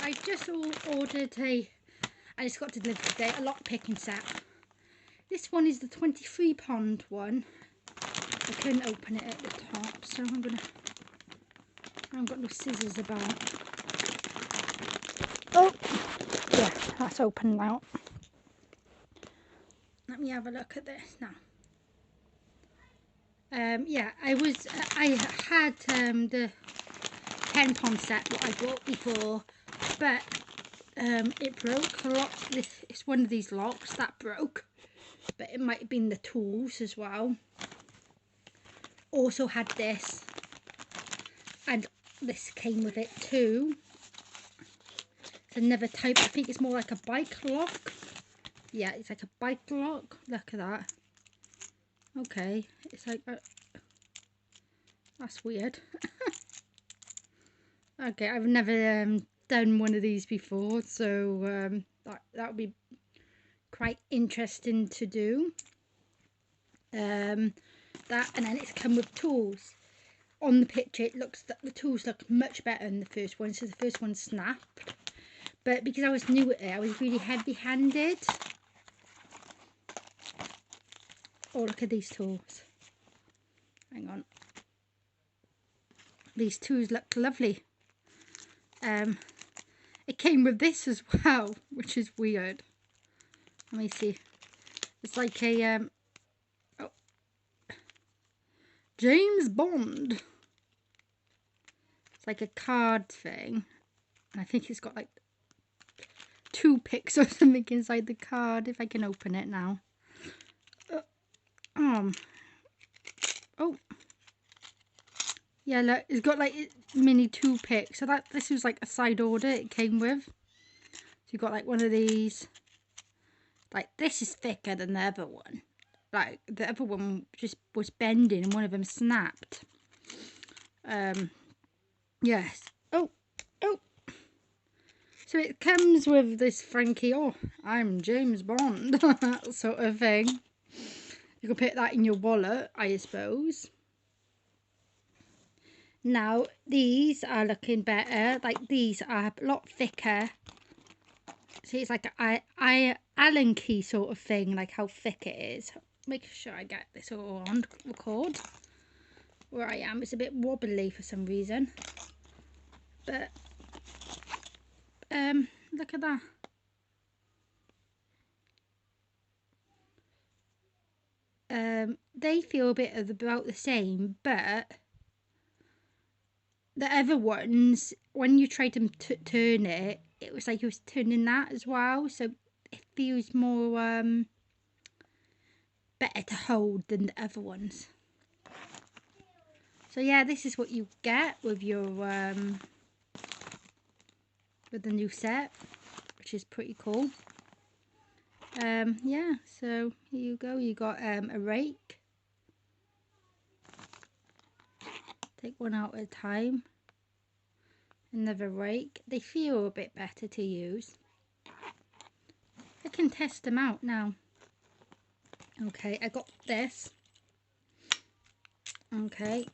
I just ordered I just got delivered today, a lock picking set. This one is the 23-pound one. I couldn't open it at the top, so I haven't got no scissors about. Oh, yeah, that's open now. Let me have a look at this now. Yeah, I had the 10-pound set what I bought before, but it broke. It's one of these locks that broke, but it might have been the tools as well. Also had this, and this came with it too. It's another type. I think it's more like a bike lock. Yeah, it's like a bike lock. Look at that. Okay, it's like that's weird. Okay, I've never done one of these before, so that would be quite interesting to do. That, and then it's come with tools. On the picture, it looks that the tools look much better than the first one. So the first one snapped, but because I was new at it, I was really heavy-handed. Oh, look at these tools. Hang on. These tools look lovely. It came with this as well, which is weird. Let me see. It's like a oh, James Bond. It's like a card thing, and I think it's got like 2 picks or something inside the card. If I can open it now. Oh, yeah, look, it's got like mini 2 picks. So this was like a side order it came with. So you got like one of these. Like, this is thicker than the other one. Like, the other one just was bending and one of them snapped. Yes. Oh. So it comes with this Frankie, oh, I'm James Bond sort of thing. You can put that in your wallet, I suppose. Now, these are looking better. Like, these are a lot thicker. See, it's like a Allen key sort of thing, like how thick it is. Make sure I get this all on record. Where I am, it's a bit wobbly for some reason. But, look at that. They feel a bit of about the same, but the other ones, when you tried to turn it, it was like you was turning that as well, so it feels more better to hold than the other ones. So yeah, this is what you get with your with the new set, which is pretty cool. Yeah, so here you go. You got a rake. Take one out at a time. Another rake. They feel a bit better to use. I can test them out now. Okay, I got this. Okay.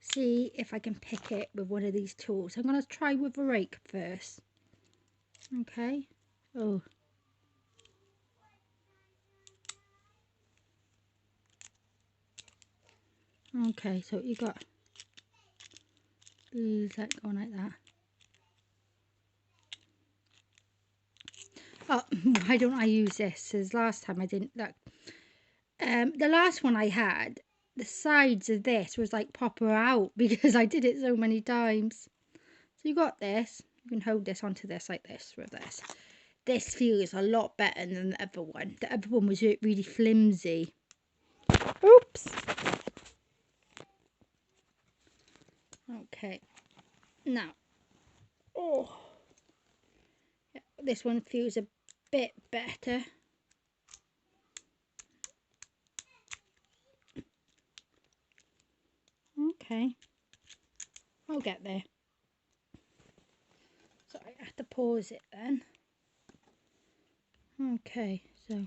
See if I can pick it with one of these tools. I'm going to try with a rake first. Okay. Oh. Okay, so you got that going like that. Oh, why don't I use this? Because last time I didn't look. The last one I had, the sides of this was like popper out because I did it so many times. So you got this. You can hold this onto this like this with this. This feels a lot better than the other one. The other one was really flimsy. Oops. Okay. Now. Oh. Yeah, this one feels a bit better. Okay. I'll get there. So I have to pause it then. Okay, so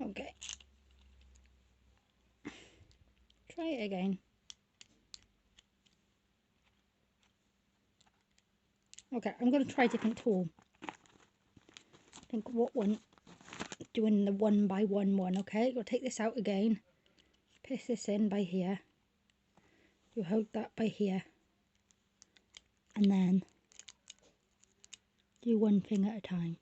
Okay. Try it again. Okay, I'm going to try a different tool. I think what one, doing the 1 by 1 one, okay? You'll take this out again. Place this in by here. You hold that by here. And then do one thing at a time.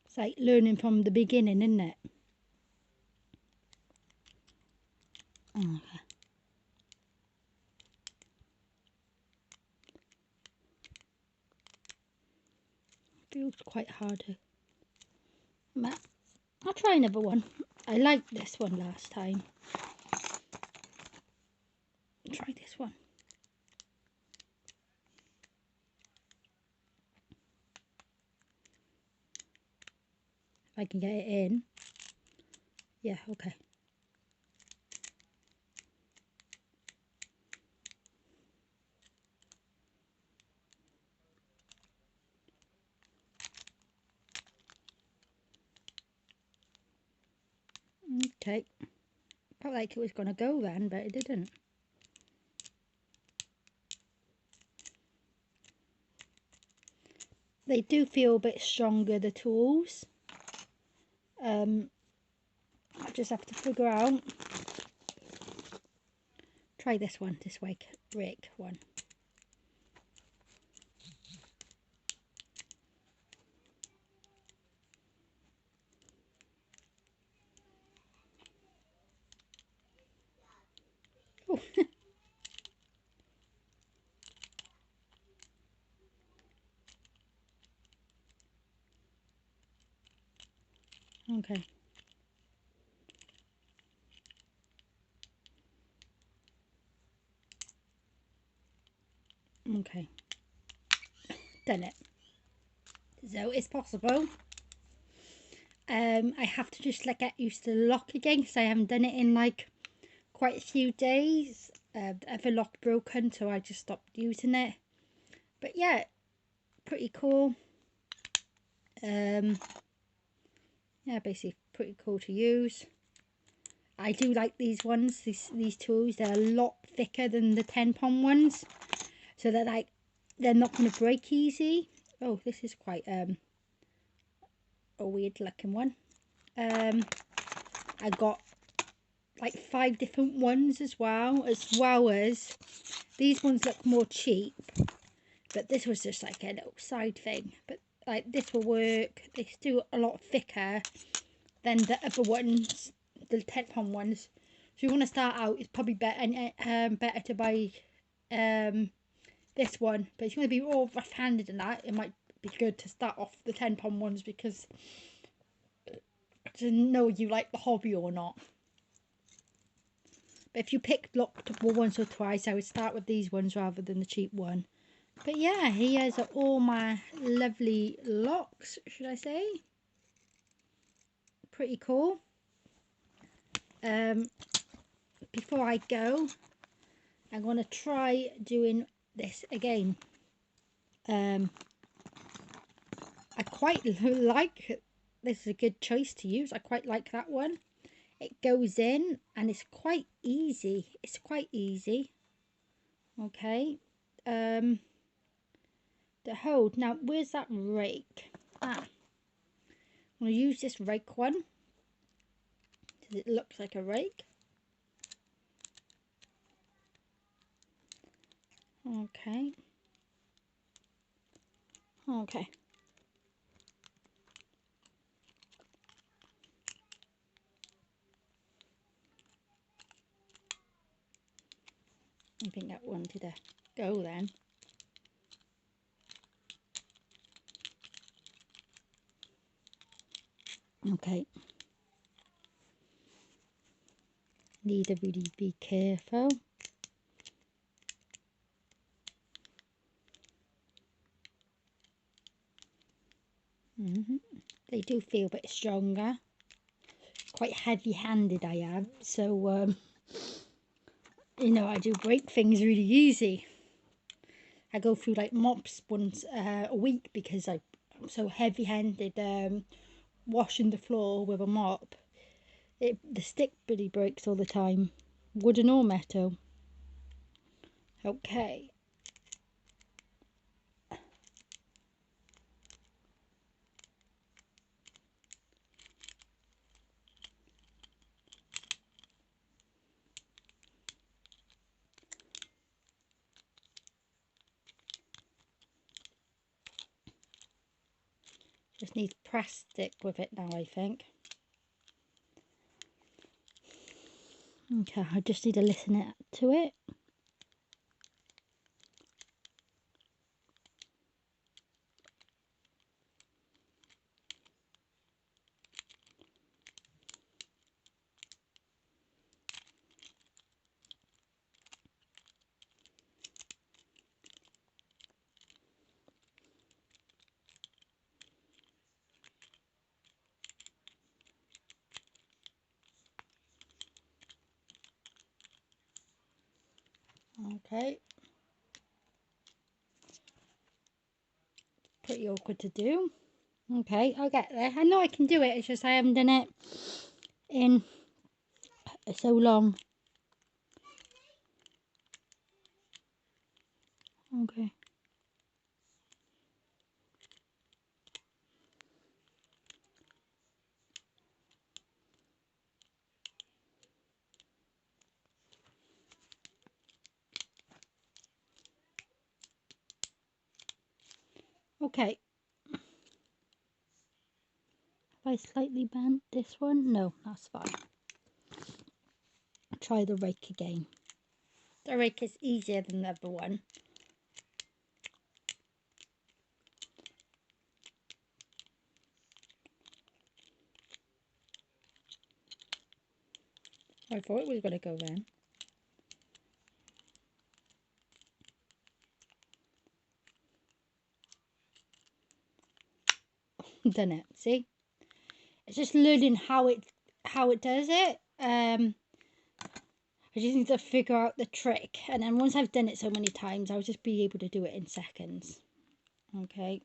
It's like learning from the beginning, isn't it? Okay. Feels quite hard to... I'll try another one. I liked this one last time. Try this one. If I can get it in. Yeah, okay. Okay. Felt like it was going to go then, but it didn't. They do feel a bit stronger, the tools. I just have to figure out. Try this one, this rake one. Oh. Okay. Okay. Done it. So it's possible. I have to just like get used to the lock again because I haven't done it in like quite a few days. The other lock broken, so I just stopped using it. But yeah, pretty cool. Yeah, basically pretty cool to use. I do like these ones, these tools. They're a lot thicker than the 10-pound ones, so they're not going to break easy. Oh, this is quite a weird looking one. I got like 5 different ones as well as these ones look more cheap, but this was just like a little side thing. But like this will work. They're still a lot thicker than the other ones, the 10-pound ones. So you want to start out, it's probably better to buy this one. But if you want to be all rough-handed and that, it might be good to start off the 10-pound ones, because to know you like the hobby or not. But if you pick lockable once or twice, I would start with these ones rather than the cheap one. But yeah, here's all my lovely locks, should I say. Pretty cool. Before I go, I'm going to try doing this again. I quite like, this is a good choice to use. I quite like that one. It goes in and it's quite easy. It's quite easy. Okay. The hold. Now, where's that rake? I'm going to use this rake one, because it looks like a rake. Okay. Okay. I think that wanted to go then. Okay. Need to really be careful. They do feel a bit stronger. Quite heavy-handed I am, so you know, I do break things really easy. I go through like mops once a week because I'm so heavy-handed, washing the floor with a mop. The stick really breaks all the time, wooden or metal. Okay. Just need press stick with it now, I think. Okay, I just need to listen it to it. Okay. Pretty awkward to do. Okay, I'll get there. I know I can do it, it's just I haven't done it in so long. Okay. Okay. Have I slightly bent this one? No, that's fine. Try the rake again. The rake is easier than the other one. I thought it was going to go then. Done it. See? It's just learning how it does it. I just need to figure out the trick, and then once I've done it so many times, I'll just be able to do it in seconds. Okay.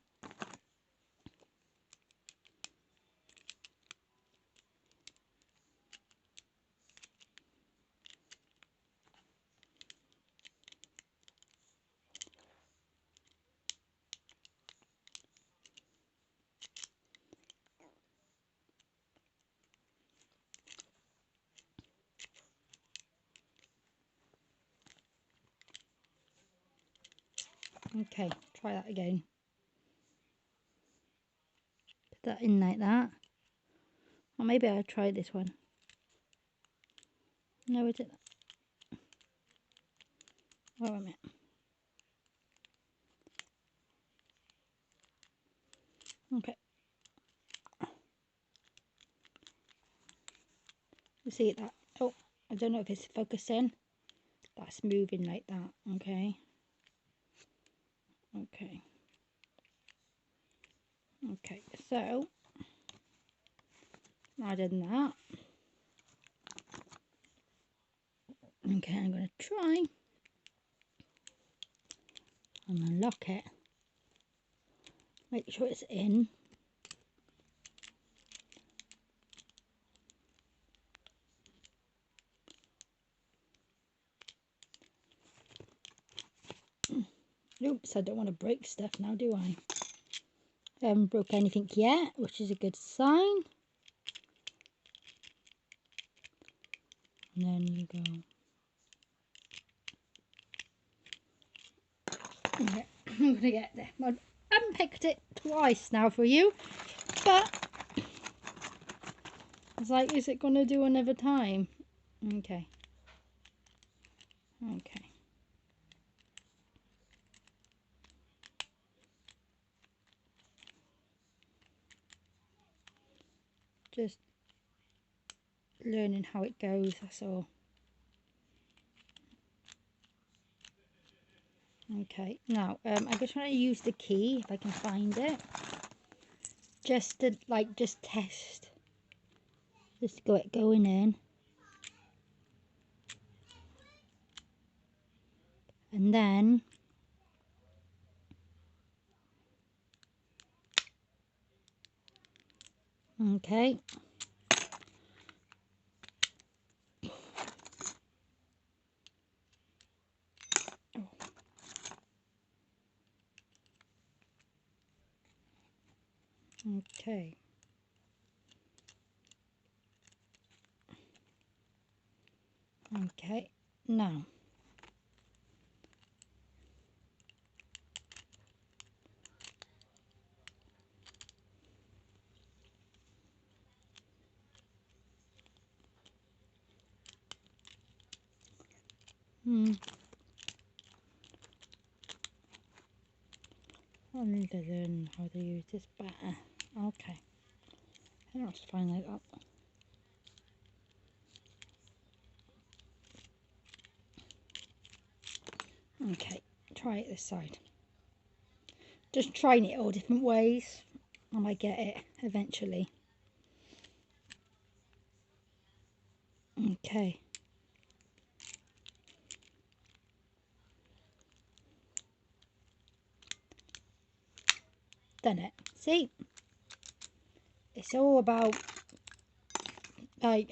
Okay, try that again. Put that in like that. Or maybe I'll try this one. No, is it? Wait a minute. Okay. You see that? Oh, I don't know if it's focusing. That's moving like that. Okay. Okay. Okay, so I did that. Okay, I'm going to try and unlock it. Make sure it's in. Oops, I don't want to break stuff now, do I? I haven't broke anything yet, which is a good sign. And then you go. Okay, I'm going to get there. I haven't picked it twice now for you, but it's like, is it going to do another time? Okay. Okay. Just learning how it goes, that's all. Okay, now I'm just trying to use the key if I can find it. just to just test, just got it going in, and then okay. Okay. Okay. Now. I need to learn how to use this better. Okay. That's fine like that. Okay, try it this side. Just trying it all different ways. I might get it eventually. Okay. Done it. See? It's all about like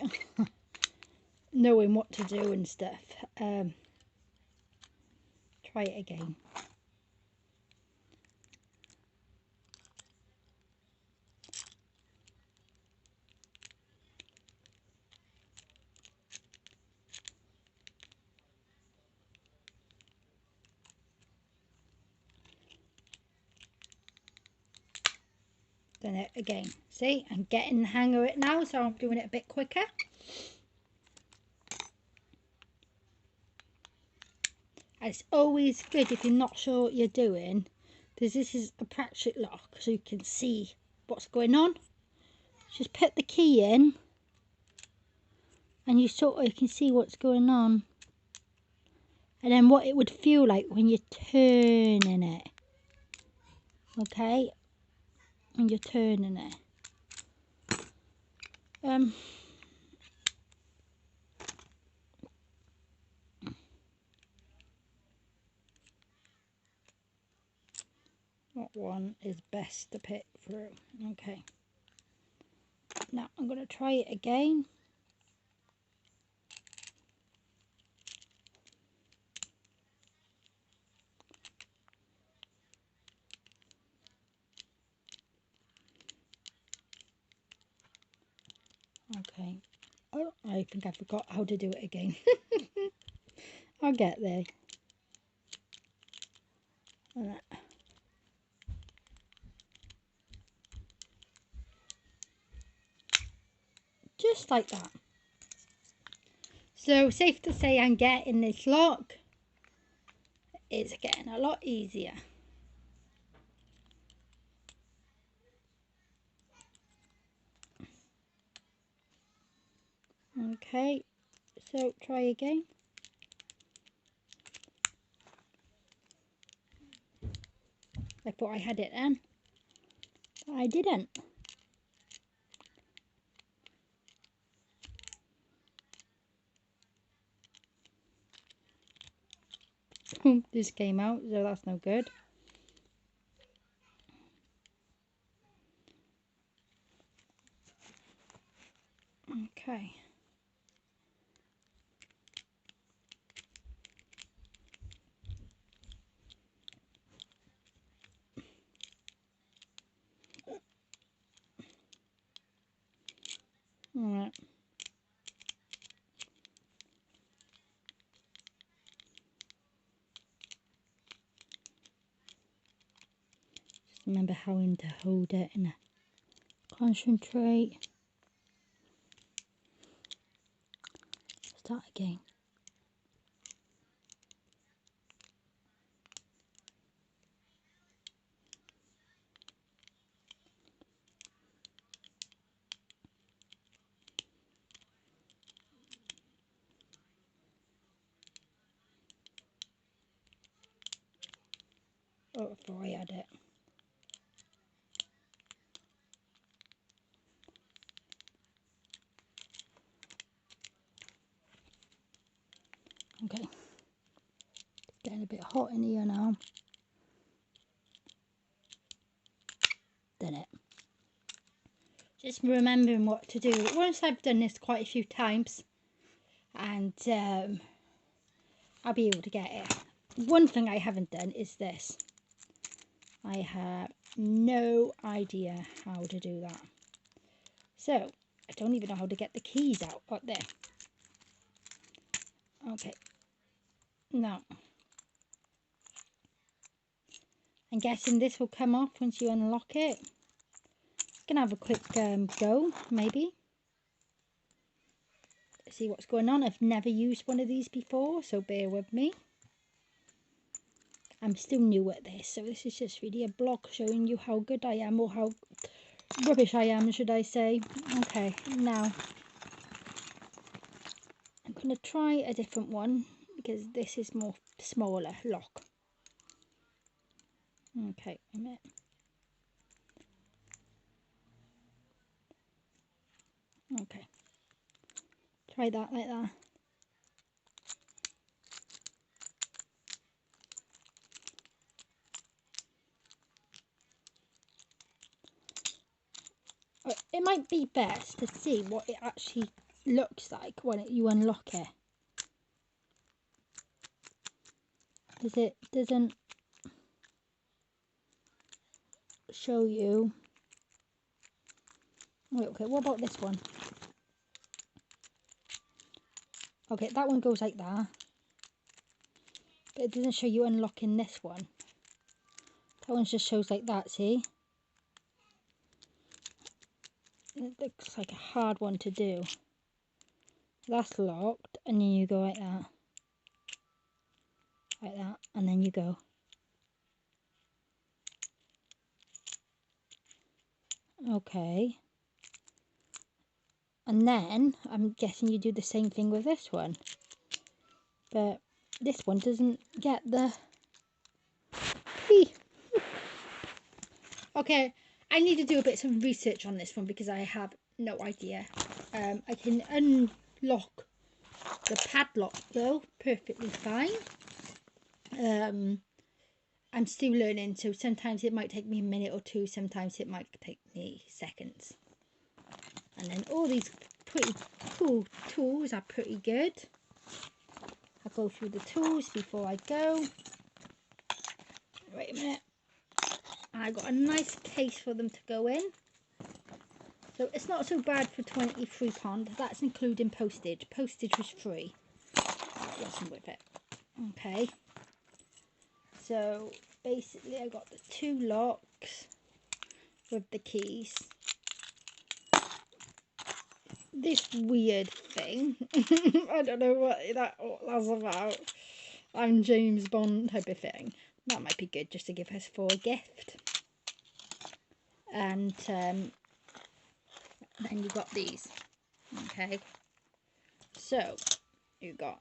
knowing what to do and stuff. Try it again. Done it again. See, I'm getting the hang of it now, so I'm doing it a bit quicker. And it's always good if you're not sure what you're doing, because this is a practice lock, so you can see what's going on. Just put the key in, and you can see what's going on, and then what it would feel like when you're turning it. Okay, when you're turning it. What one is best to pick through? Okay. Now I'm going to try it again. Okay. Oh, I think I forgot how to do it again. I'll get there. Just like that. So safe to say I'm getting this lock. It's getting a lot easier. Okay, so try again. I thought I had it then, but I didn't. This came out, so that's no good. Okay. Alright. Just remember how to hold it and concentrate. Start again. Oh, I thought I had it. Okay, getting a bit hot in here now. Done it. Just remembering what to do. Once I've done this quite a few times, and I'll be able to get it. One thing I haven't done is this. I have no idea how to do that. So, I don't even know how to get the keys out there. Okay. Now, I'm guessing this will come off once you unlock it. Gonna have a quick go, maybe. See what's going on. I've never used one of these before, so bear with me. I'm still new at this, so this is just really a blog showing you how good I am, or how rubbish I am, should I say. Okay, now I'm going to try a different one, because this is more smaller lock. Okay, a minute. Okay, try that like that. It might be best to see what it actually looks like when you unlock it. It doesn't show you. Wait, okay, what about this one? Okay, that one goes like that. But it doesn't show you unlocking this one. That one just shows like that, see? It looks like a hard one to do. That's locked, and then you go like that. Like that, and then you go. Okay. And then, I'm guessing you do the same thing with this one. But this one doesn't get the... Okay, I need to do a bit of research on this one because I have no idea. I can unlock the padlock though perfectly fine. I'm still learning, so sometimes it might take me a minute or two, sometimes it might take me seconds. And then all these pretty cool tools are pretty good. I'll go through the tools before I go. Wait a minute. I got a nice case for them to go in. So it's not so bad for £23. That's including postage. Postage was free. That wasn't with it. Okay. So basically I got the 2 locks with the keys. This weird thing. I don't know what that's about. I'm James Bond type of thing. That might be good just to give us for a gift. And then you got these. Okay. So you got,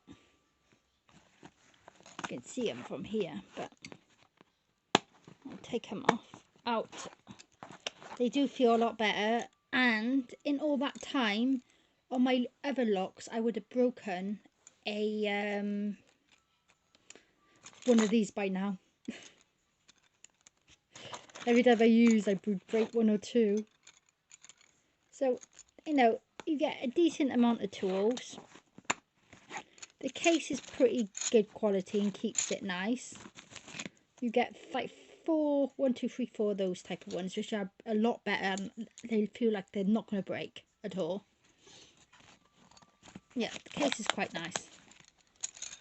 you can see them from here, but I'll take them out. They do feel a lot better, and in all that time on my other locks I would have broken a one of these by now. Every time I use I would break 1 or 2. So you know, you get a decent amount of tools. The case is pretty good quality and keeps it nice. You get like 4, 1, 2, 3, 4 those type of ones, which are a lot better, and they feel like they're not going to break at all. Yeah, the case is quite nice,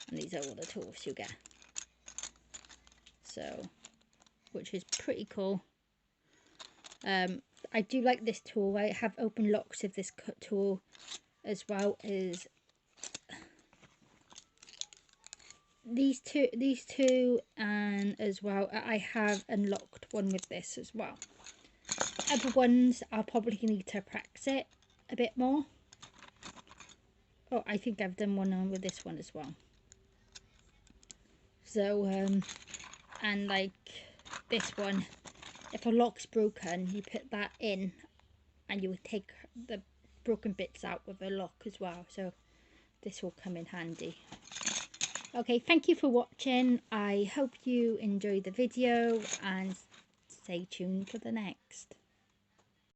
and these are all the tools you get. So, which is pretty cool. I do like this tool. I have open locks of this cut tool, as well as these two, and as well I have unlocked one with this as well. Other ones I'll probably need to practice it a bit more. Oh, I think I've done one on with this one as well. So and like this one, if a lock's broken, you put that in and you would take the broken bits out with a lock as well, so this will come in handy. Okay, thank you for watching. I hope you enjoyed the video and stay tuned for the next.